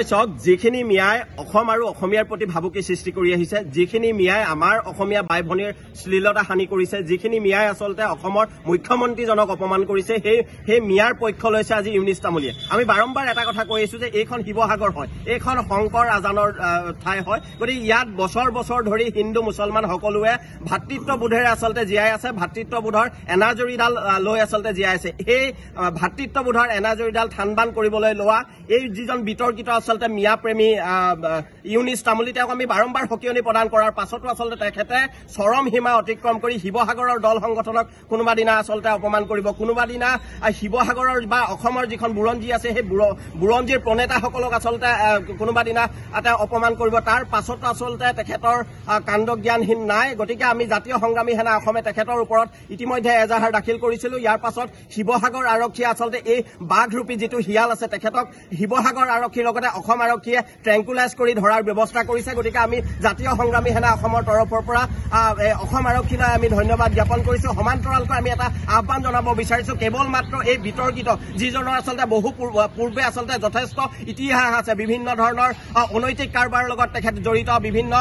চাওক, যিখিনি মিয়াই অসম আৰু অসমীয়াৰ প্ৰতি ভাবুকি সৃষ্টি কৰি আহিছে, যিখিনি মিয়াই আমাৰ অসমীয়া বাই ভনীৰ শ্লীলতা হানি কৰিছে, যিখিনি মিয়াই আচলতে অসমৰ মুখ্যমন্ত্ৰীজনক অপমান কৰিছে, সেই মিয়াৰ পক্ষ লৈছে আজি ইউনিছ তামুলীয়ে। আমি বাৰম্বাৰ এটা কথা কৈ আছো যে এইখন শিৱসাগৰ হয়, এইখন শংকৰ আজানৰ ঠাই হয়। গতিকে ইয়াত বছৰ বছৰ ধৰি হিন্দু মুছলমান সকলোৱে ভাতৃত্ববোধেৰে আচলতে জীয়াই আছে, ভাতৃত্ববোধৰ এনাজৰীডাল লৈ আচলতে জীয়াই আছে। এই ভাতৃত্ববোধৰ এনাজৰীডাল থানবান কৰিবলৈ লোৱা এই যিজন বিতৰ্কিত আচলতে মিয়া প্ৰেমী ইউনিছ তামুলী, তেওঁক আমি বাৰম্বাৰ সকিয়নি প্ৰদান কৰাৰ পাছতো আচলতে তেখেতে চৰম সীমা অতিক্ৰম কৰি শিৱসাগৰৰ দল সংগঠনক কোনোবা দিনা আচলতে অপমান কৰিব, কোনোবা দিনা শিৱসাগৰৰ বা অসমৰ যিখন বুৰঞ্জী আছে সেই বুৰঞ্জীৰ প্ৰণেতাসকলক আচলতে কোনোবা দিনা তেওঁ অপমান কৰিব। তাৰ পাছতো আচলতে তেখেতৰ কাণ্ড জ্ঞানহীন নাই। গতিকে আমি জাতীয় সংগ্ৰামী সেনা অসমে তেখেতৰ ওপৰত ইতিমধ্যে এজাহাৰ দাখিল কৰিছিলো। ইয়াৰ পাছত শিৱসাগৰ আৰক্ষীয়ে আচলতে এই বাঘৰূপী যিটো শিয়াল আছে তেখেতক শিৱসাগৰ আৰক্ষীৰ লগতে অসম আৰক্ষীয়ে ট্ৰেংকুলাইজ কৰি ধৰাৰ ব্যৱস্থা কৰিছে। গতিকে আমি জাতীয় সংগ্ৰামী সেনা অসমৰ তৰফৰ পৰা অসম আৰক্ষীলৈ আমি ধন্যবাদ জ্ঞাপন কৰিছো। সমান্তৰালকৈ আমি এটা আহ্বান জনাব বিচাৰিছো, কেৱল মাত্ৰ এই বিতৰ্কিত যিজনৰ আচলতে বহু পূৰ্বে আচলতে যথেষ্ট ইতিহাস আছে, বিভিন্ন ধৰণৰ অনৈতিক কাৰবাৰৰ লগত তেখেত জড়িত, বিভিন্ন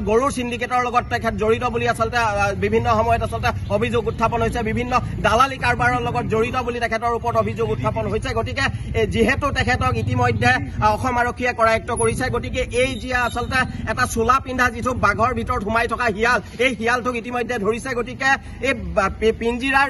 গৰুৰ চিণ্ডিকেটৰ লগত তেখেত জড়িত বুলি আচলতে বিভিন্ন সময়ত আচলতে অভিযোগ উত্থাপন হৈছে, বিভিন্ন দালালি কাৰবাৰৰ লগত জড়িত বুলি তেখেতৰ ওপৰত অভিযোগ উত্থাপন হৈছে। গতিকে যিহেতু তেখেতক ইতিমধ্যে অসম আৰক্ষীয়ে কৰায়ত্ব কৰিছে, গতিকে এই যি আচলতে এটা চোলা পিন্ধা যিটো বাঘৰ ভিতৰত সোমাই থকা শিয়াল, এই শিয়ালটোক ইতিমধ্যে ধৰিছে। গতিকে এই পিঞ্জিৰাৰ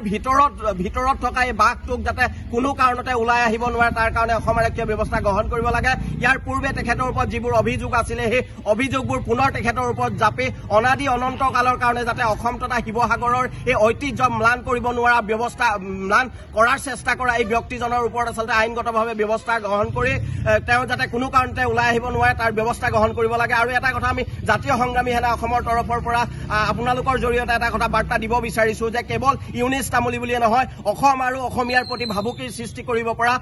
ভিতৰত থকা এই বাঘটোক যাতে কোনো কাৰণতে ওলাই আহিব নোৱাৰে তাৰ কাৰণে অসম আৰক্ষীয়ে ব্যৱস্থা গ্ৰহণ কৰিব লাগে। ইয়াৰ পূৰ্বে তেখেতৰ ওপৰত যিবোৰ অভিযোগ আছিলে সেই অভিযোগবোৰ পুনৰ তেখেতৰ ওপৰত জাপি অনাদি অনন্ত কালৰ কাৰণে যাতে অসম তথা শিৱসাগৰৰ এই ঐতিহ্য ম্লান কৰিব নোৱাৰা ব্যৱস্থা ম্লান কৰাৰ চেষ্টা কৰা এই ব্যক্তিজনৰ ওপৰত আচলতে আইনগতভাৱে ব্যৱস্থা গ্ৰহণ কৰি তেওঁ যাতে কোনো কাৰণতে ওলাই আহিব নোৱাৰে তাৰ ব্যৱস্থা গ্ৰহণ কৰিব লাগে। আৰু এটা কথা আমি জাতীয় সংগ্ৰামী সেনা অসমৰ তৰফৰ পৰা আপোনালোকৰ জৰিয়তে এটা কথা বাৰ্তা দিব বিচাৰিছো যে কেৱল ইউনিছ তামুলী বুলিয়ে নহয়, অসম আৰু অসমীয়াৰ প্ৰতি ভাবুকিৰ সৃষ্টি কৰিব পৰা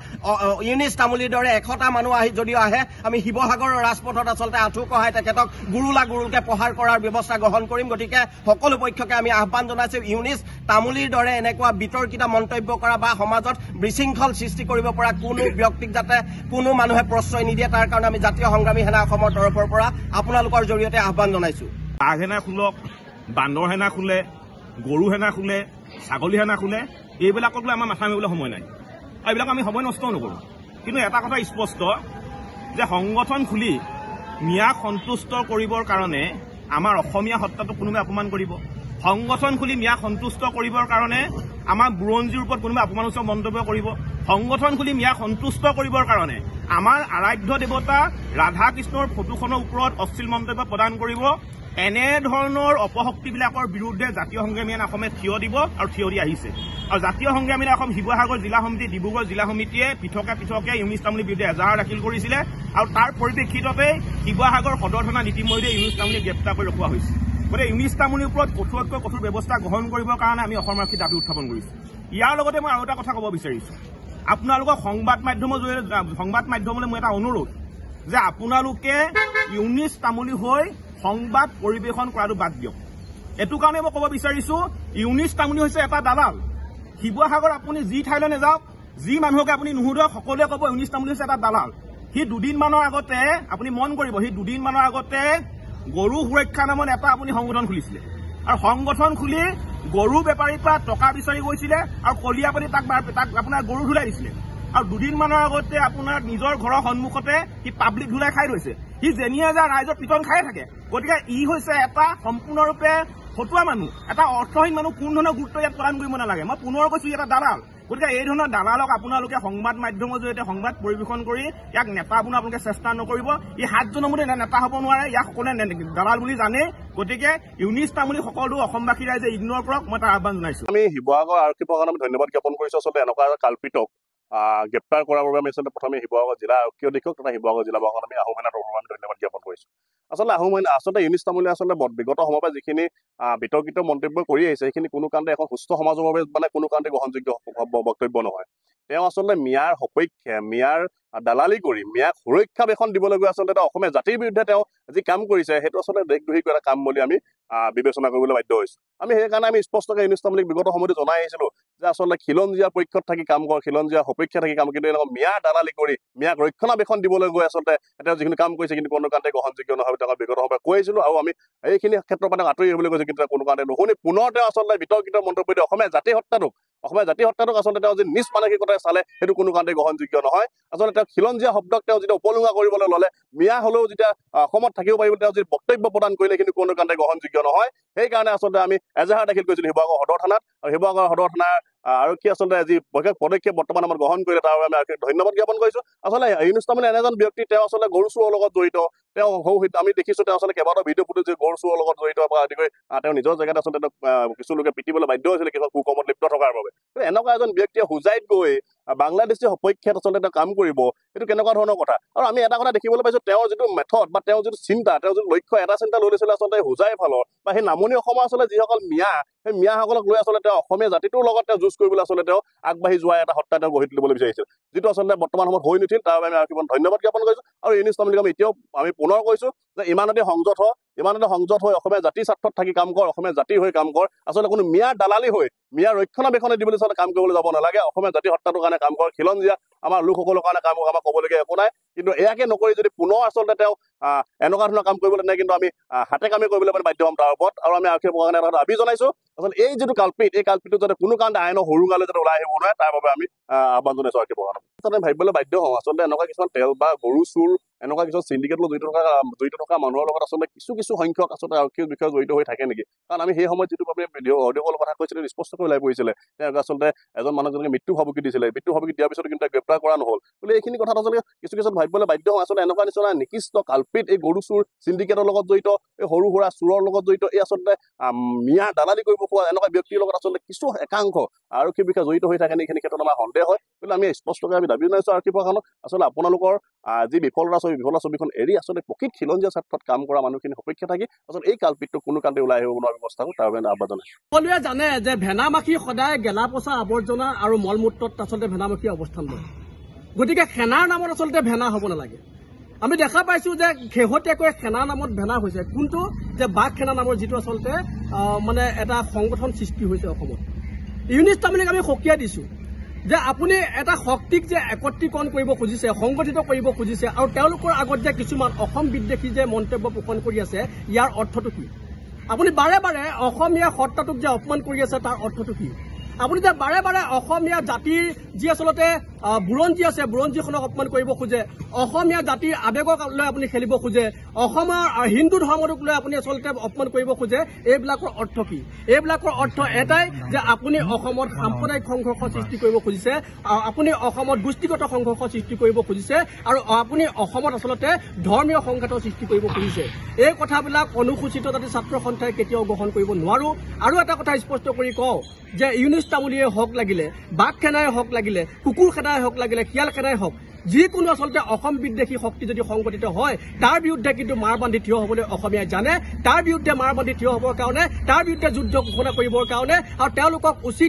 ইউনিছ তামুলীৰ দৰে 100টা মানুহ যদিও আহে, আমি শিৱসাগৰৰ ৰাজপথত আচলতে আঁঠু কঢ়াই তেখেতক গুৰুকে প্ৰহাৰ কৰাৰ ব্যৱস্থা গ্ৰহণ কৰিম। গতিকে সকলো পক্ষকে আমি আহ্বান জনাইছো, ইউনিছ তামুলীৰ দৰে এনেকুৱা বিতৰ্কিত মন্তব্য কৰা বা সমাজত বিশৃংখল সৃষ্টি কৰিব পৰা কোনো ব্যক্তিক যাতে কোনো মানুহে প্ৰশ্ৰয় নিদিয়ে তাৰ কাৰণে আমি জাতীয় সংগ্ৰামী সেনা অসমৰ তৰফৰ পৰা আপোনালোকৰ জৰিয়তে আহ্বান জনাইছো। বাঘ সেনা খোলক, বান্দৰ সেনা খোলে, গৰু সেনা খোলে, ছাগলী সেনা খোলে, এইবিলাকক লৈ আমাৰ মাথা মাৰিবলৈ সময় নাই, আৰু এইবিলাক আমি সময় নষ্টও নকৰোঁ। কিন্তু এটা কথা স্পষ্ট যে সংগঠন খুলি মিয়াক সন্তুষ্ট কৰিবৰ কাৰণে আমাৰ অসমীয়া সত্তাটোক কোনোবাই অপমান কৰিব, সংগঠন খুলি মিয়াক সন্তুষ্ট কৰিবৰ কাৰণে আমাৰ বুৰঞ্জীৰ ওপৰত কোনোবাই অপমানসূচক মন্তব্য কৰিব, সংগঠন খুলি মিয়াক সন্তুষ্ট কৰিবৰ কাৰণে আমাৰ আৰাধ্য দেৱতা ৰাধা কৃষ্ণৰ ফটোখনৰ ওপৰত অশ্লীল মন্তব্য প্ৰদান কৰিব। এনেধৰণৰ অপশক্তিবিলাকৰ বিৰুদ্ধে জাতীয় সংগ্ৰামী সেনা অসমে থিয় দিব আৰু থিয় দি আহিছে। আৰু জাতীয় সংগ্ৰামী সেনা অসম শিৱসাগৰ জিলা সমিতি, ডিব্ৰুগড় জিলা সমিতিয়ে পৃথকে ইউনিছ তামুলীৰ বিৰুদ্ধে এজাহাৰ দাখিল কৰিছিলে, আৰু তাৰ পৰিপ্ৰেক্ষিততে শিৱসাগৰ সদৰ থানাত ইতিমধ্যে ইউনিছ তামুলীক গ্ৰেপ্তাৰ কৰি ৰখোৱা হৈছে। গতিকে ইউনিছ তামুলীৰ ওপৰত কঠোৰতকৈ কঠোৰ ব্যৱস্থা গ্ৰহণ কৰিবৰ কাৰণে আমি অসম আৰক্ষীৰ দাবী উত্থাপন কৰিছো। ইয়াৰ লগতে মই আৰু এটা কথা ক'ব বিচাৰিছো, আপোনালোকৰ সংবাদ মাধ্যমলৈ মোৰ এটা অনুৰোধ যে আপোনালোকে ইউনিছ তামুলী হৈ সংবাদ পৰিৱেশন কৰাটো বাদ দিয়ক। এইটো কাৰণে মই ক'ব বিচাৰিছো, ইউনিছ তামুলী হৈছে এটা দালাল। শিৱসাগৰ আপুনি যি ঠাইলৈ নাযাওক, যি মানুহকে আপুনি নুসুধক, সকলোৱে ক'ব ইউনিছ তামুলী হৈছে এটা দালাল। সি দুদিনমানৰ আগতে আপুনি মন কৰিব, সি দুদিনমানৰ আগতে গৰু সুৰক্ষা নামত এটা আপুনি সংগঠন খুলিছিলে, আৰু সংগঠন খুলি গৰু বেপাৰীৰ পৰা টকা বিচাৰি গৈছিলে আৰু কলিয়াপাতি তাক আপোনাৰ গৰু ধুলাই দিছিলে। আৰু দুদিনমানৰ আগতে আপোনাৰ নিজৰ ঘৰৰ সন্মুখতে সি পাব্লিক ধুলাই খাই ৰৈছে। সি যেনিয়ে যায় ৰাইজৰ পিটন খাই থাকে। গতিকে ই হৈছে এটা সম্পূৰ্ণৰূপে ফটুৱা মানুহ, এটা অৰ্থহীন মানুহ। কোনো ধৰণৰ গুৰুত্ব ইয়াত প্ৰদান কৰিব নালাগে। মই পুনৰ কৈছো, এটা দালাল। গতিকে এই ধৰণৰ দালালক আপোনালোকে সংবাদ মাধ্যমৰ জৰিয়তে সংবাদ পৰিৱেশন কৰি ইয়াক নেতা বনোৱা আপোনালোকে চেষ্টা নকৰিব। ই 7 জনমতে নেতা হ'ব নোৱাৰে, ইয়াক সকলোৱে দালাল বুলি জানে। গতিকে ইউনিছ তামুলী সকলো অসমবাসী ৰাইজে ইগনোৰ কৰক, মই তাৰ আহ্বান জনাইছো। আমি শিৱসাগৰ আৰক্ষী প্ৰশাসনক আমি ধন্যবাদ জ্ঞাপন কৰিছো। আচলতে এনেকুৱা কাল্পিতক গ্ৰেপ্তাৰ কৰাৰ বাবে আমি আচলতে প্ৰথমে শিৱসাগৰ জিলা আৰক্ষী অধীক্ষক তথা শিৱসাগৰ জিলা প্ৰশাসন আমি আহোম সেনাৰ তৰফৰ পৰা ধন্যবাদ জ্ঞাপন কৰিছো। আচলতে ইউনিছ তামুলীয়ে আচলতে বিগত সময়ৰ পৰা যিখিনি বিতৰ্কিত মন্তব্য কৰি আহিছে সেইখিনি কোনো কাৰণতে এখন সুস্থ সমাজৰ বাবে কোনো কাৰণতে গ্ৰহণযোগ্য বক্তব্য নহয়। তেওঁ আচলতে মিয়াৰ সপক্ষে মিয়াৰ দালালি কৰি মিয়াক সুৰক্ষা বেখন দিবলৈ গৈ আচলতে অসমীয়া জাতিৰ বিৰুদ্ধে তেওঁ যি কাম কৰিছে সেইটো আচলতে দেশদ্ৰোহী এটা কাম বুলি আমি বিবেচনা কৰিবলৈ বাধ্য হৈছো আমি সেইকাৰণে আমি স্পষ্টকৈ ইউনুছ তামুলীক বিগত সময়তো জনাই আহিছিলো যে আচলতে খিলঞ্জীয়াৰ পক্ষত থাকি কাম কৰ খিলঞ্জীয়াৰ সপক্ষে থাকি কাম কিন্তু এনেকুৱা মিয়াৰ দালালি কৰি মিয়াক ৰক্ষণাবেক্ষণ দিবলৈ গৈ আচলতে তেওঁ যিখিনি কাম কৰিছে কিন্তু কোনো কাৰণতে গ্ৰহণযোগ্য নহয় তেওঁ বিগত সময়ত কৈ আহিছিলো আৰু আমি এইখিনি ক্ষেত্ৰৰ পৰা আঁতৰি আহিবলৈ কৈছো কিন্তু কোনো কাৰণতে নুশুনি পুনৰ তেওঁ আচলতে বিতৰ্কিত মন্তব্য দিয়ে অসমীয়া জাতি হত্যাটোক আচলতে তেওঁ যি নিজ মানসিকতাৰে চালে সেইটো কোনো কাৰণতে গ্ৰহণযোগ্য নহয় আচলতে তেওঁ খিলঞ্জীয়া শব্দক তেওঁ যেতিয়া উপলুঙা কৰিবলৈ ল'লে মিয়া হলেও যেতিয়া অসমত থাকিব পাৰিব তেওঁ যি বক্তব্য প্ৰদান কৰিলে কিন্তু কোনো কাৰণতে গ্ৰহণযোগ্য নহয় সেইকাৰণে আচলতে আমি এজাহাৰ দাখিল কৰিছিলো শিৱসাগৰ সদৰ থানাত আৰু শিৱসাগৰ সদৰ থানাৰ আৰক্ষী আচলতে যি পদক্ষেপ বৰ্তমান আমাৰ গ্ৰহণ কৰিলে তাৰ বাবে আমি ধন্যবাদ জ্ঞাপন কৰিছো আচলতে ইউনুছ তামুলী এনে এজন ব্যক্তি তেওঁ আচলতে গৰু চোৰৰ লগত জড়িত তেওঁ আমি দেখিছো তেওঁ আচলতে কেইবাটাও ভিডিঅ' ফুটেজ গৰু চোৰৰ লগত জড়িত পৰা আদি কৰি তেওঁ নিজৰ জেগাত আচলতে কিছু লোকে পিটিবলৈ বাধ্য হৈছিলে কিছুমান কুকৰ্মত লিপ্ত থকাৰ বাবে এনেকুৱা এজন ব্যক্তিয়ে হুজাইত গৈ বাংলাদেশী সপক্ষত আচলতে তেওঁ কাম কৰিব এইটো কেনেকুৱা ধৰণৰ কথা আৰু আমি এটা কথা দেখিবলৈ পাইছো তেওঁৰ যিটো মেথড বা তেওঁৰ যিটো চিন্তা তেওঁৰ যিটো লক্ষ্য এটা চিন্তা লৈ লৈছিলে আচলতে হুজাই ফালৰ বা সেই নামনি অসমৰ আচলতে যিসকল মিয়া সেই মিয়াসকলক লৈ আচলতে তেওঁ অসমীয়া জাতিটোৰ লগত তেওঁ যুঁজ কৰিবলৈ আচলতে তেওঁ আগবাঢ়ি যোৱা এটা হত্যা তেওঁ গঢ়ি তুলিবলৈ বিচাৰিছিল যিটো আচলতে বৰ্তমান সময়ত হৈ নুঠিল তাৰ বাবে আমি আৰক্ষীক ধন্যবাদ জ্ঞাপন কৰিছো আৰু ইউনুছ তামুলীক আমি এতিয়াও আমি পুনৰ কৈছো যে ইমানতে সংযত হৈ অসমীয়া জাতিৰ স্বাৰ্থত থাকি কাম কৰ অসমীয়া জাতিৰ হৈ কাম কৰ আচলতে কোনো মিয়াৰ দালালি হৈ মিয়াৰ ৰক্ষণাবেক্ষণে দিবলৈ আচলতে কাম কৰিবলৈ যাব নালাগে অসমীয়া জাতি হত্যাটোৰ কাৰণে কাম কৰ খিলঞ্জীয়া আমাৰ লোকসকলৰ কাৰণে কাম কৰ আমাৰ ক'বলগীয়া একো নাই কিন্তু এয়াকে নকৰি যদি পুনৰ আচলতে তেওঁ এনেকুৱা ধৰণৰ কাম কৰিবলৈ নাই কিন্তু আমি হাতে কামে কৰিবলৈ মানে বাধ্য হ'ম তাৰ ওপৰত আৰু আমি আৰক্ষী বিভাগৰ কাৰণে দাবী জনাইছো আচলতে এই যিটো কালপিত এই কালপিতটো যাতে কোনো কাৰণতে আইনৰ সৰুঙালৈ যাতে ওলাই আহিব নোৱাৰে তাৰ বাবে আমি আহ্বান জনাইছো আৰক্ষী বিভাগক ভাবিবলৈ বাধ্য হওঁ আচলতে এনেকুৱা কিছুমান তেল বা গৰু চুৰ এনেকুৱা কিছুমান চিণ্ডিকেটৰ জড়িত থকা মানুহৰ লগত আচলতে কিছু সংখ্যক আচলতে আৰক্ষীৰ বিষয়ে জড়িত হৈ থাকে নেকি কাৰণ আমি সেই সময়ত যিটো আপুনি অডিঅ' কলৰ কথা কৈছিলে স্পষ্টকৈ ওলাই পৰিছিলে তেওঁক আচলতে এজন মানুহজনকে মৃত্যু ভাবুকি দিছিলে মৃত্যু ভাবুকি দিয়াৰ পিছত কিন্তু গ্ৰেপ্তাৰ কৰা নহ'ল বোলে এইখিনি কথাত আচলতে কিছু ভাবিবলৈ বাধ্য হওঁ আচলতে এনেকুৱা নিচিনা নিকৃষ্ট কালপিত এই গৰু চুৰ চিণ্ডিকেটৰ লগত জড়িত এই সৰু সুৰা চোৰৰ লগত জড়িত এই আচলতে মিয়া দালালি কৰিব পৰা এনেকুৱা ব্যক্তিৰ লগত আচলতে কিছু একাংশ আৰক্ষীৰ বিষয়ে জড়িত হৈ থাকে এইখিনি ক্ষেত্ৰত আমাৰ সন্দেহ হয় কিন্তু আমি স্পষ্টকৈ আমি দাবী জনাইছো আৰক্ষী বিভাগখনক আচলতে আপোনালোকৰ যি বিফলতা ছবিখন এৰি আচলতে প্ৰকৃত খিলঞ্জীয়া স্বাৰ্থত কাম কৰা মানুহখিনি সপক্ষে থাকি আচলতে এই কালপিতটো কোনো কাৰণতে ওলাই আহিব নোৱাৰা ব্যৱস্থা কৰোঁ তাৰ বাবে আহ্বান জনাইছো সকলোৱে জানে যে ভেনামাখি সদায় গেলা পচা আৱৰ্জনা আৰু মল মূত্ৰত আচলতে ভেনামাখি অৱস্থান লয় গতিকে সেনাৰ নামত আচলতে ভেনা হ'ব নালাগে আমি দেখা পাইছো যে শেহতীয়াকৈ সেনাৰ নামত ভেনা হৈছে কোনটো যে বাঘ সেনা নামৰ যিটো আচলতে মানে এটা সংগঠন সৃষ্টি হৈছে অসমত ইউনুছ তামুলীক আমি সকীয়াই দিছো যে আপুনি এটা শক্তিক যে একত্ৰীকৰণ কৰিব খুজিছে সংগঠিত কৰিব খুজিছে আৰু তেওঁলোকৰ আগত যে কিছুমান অসম বিদ্বেষী যে মন্তব্য পোষণ কৰি আছে ইয়াৰ অৰ্থটো কি আপুনি বাৰে বাৰে অসমীয়া সত্তাটোক যে অপমান কৰি আছে তাৰ অৰ্থটো কি আপুনি যে বাৰে বাৰে অসমীয়া জাতিৰ যি আচলতে বুৰঞ্জী আছে বুৰঞ্জীখনক অপমান কৰিব খোজে অসমীয়া জাতিৰ আৱেগক লৈ আপুনি খেলিব খোজে অসমৰ হিন্দু ধৰ্মটোক লৈ আপুনি আচলতে অপমান কৰিব খোজে এইবিলাকৰ অৰ্থ কি এইবিলাকৰ অৰ্থ এটাই যে আপুনি অসমত সাম্প্ৰদায়িক সংঘৰ্ষ সৃষ্টি কৰিব খুজিছে আপুনি অসমত গোষ্ঠীগত সংঘৰ্ষ সৃষ্টি কৰিব খুজিছে আৰু আপুনি অসমত আচলতে ধৰ্মীয় সংঘাতৰ সৃষ্টি কৰিব খুজিছে এই কথাবিলাক অনুসূচিত জাতি ছাত্ৰ সন্থাই কেতিয়াও গ্ৰহণ কৰিব নোৱাৰো আৰু এটা কথা স্পষ্ট কৰি কওঁ যে ইউনুছ তামুলীয়ে হওক লাগিলে বাঘ সেনাই হওক লাগিলে কুকুৰ সেনাই হওক লাগিলে শিয়াল সেনাই হওক যিকোনো আচলতে অসম বিদ্বেষী শক্তি যদি সংগঠিত হয় তাৰ বিৰুদ্ধে কিন্তু মাৰ বান্ধি থিয় হ'বলৈ অসমীয়াই জানে তাৰ বিৰুদ্ধে মাৰ বান্ধি থিয় হ'বৰ কাৰণে তাৰ বিৰুদ্ধে যুদ্ধ ঘোষণা কৰিবৰ কাৰণে আৰু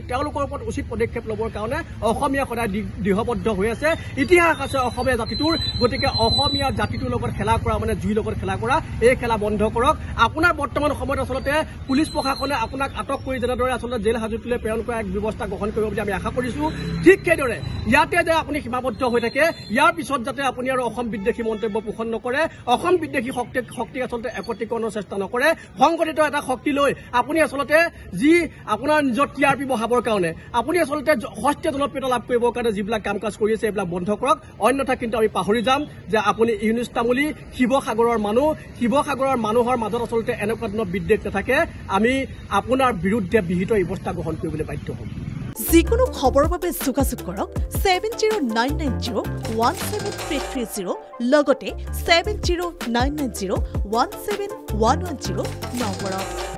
তেওঁলোকৰ ওপৰত উচিত পদক্ষেপ ল'বৰ কাৰণে অসমীয়া সদায় দৃঢ়বদ্ধ হৈ আছে ইতিহাস আছে অসমীয়া জাতিটোৰ গতিকে অসমীয়া জাতিটোৰ লগত খেলা কৰা মানে জুইৰ লগত খেলা কৰা এই খেলা বন্ধ কৰক আপোনাৰ বৰ্তমান সময়ত আচলতে পুলিচ প্ৰশাসনে আপোনাক আটক কৰি যেনেদৰে আচলতে জেল হাজতলৈ প্ৰেৰণ কৰা এক ব্যৱস্থা গ্ৰহণ কৰিব বুলি আমি আশা কৰিছোঁ ঠিক সেইদৰে ইয়াতে যে আপুনি সীমাবদ্ধ হৈ থাকে ইয়াৰ পিছত যাতে আপুনি আৰু অসম বিদ্বেষী মন্তব্য পোষণ নকৰে অসম বিদ্বেষী শক্তিক আচলতে একত্ৰীকৰণৰ চেষ্টা নকৰে সংগঠিত এটা শক্তি লৈ আপুনি আচলতে যি আপোনাৰ নিজৰ টিআৰপি বঢ়াবৰ কাৰণে আপুনি আচলতে সস্তীয়া জনপ্ৰিয়তা লাভ কৰিবৰ কাৰণে যিবিলাক কাম কাজ কৰি আছে এইবিলাক বন্ধ কৰক অন্যথা কিন্তু আমি পাহৰি যাম যে আপুনি ইউনুছ তামুলী শিৱসাগৰৰ মানুহৰ মাজত আচলতে এনেকুৱা ধৰণৰ বিদ্বেষ নাথাকে আমি আপোনাৰ বিৰুদ্ধে বিহিত ব্যৱস্থা গ্ৰহণ কৰিবলৈ বাধ্য হ'ম যিকোনো খবৰৰ বাবে যোগাযোগ কৰক 7099017330 লগতে 7099017110 নম্বৰত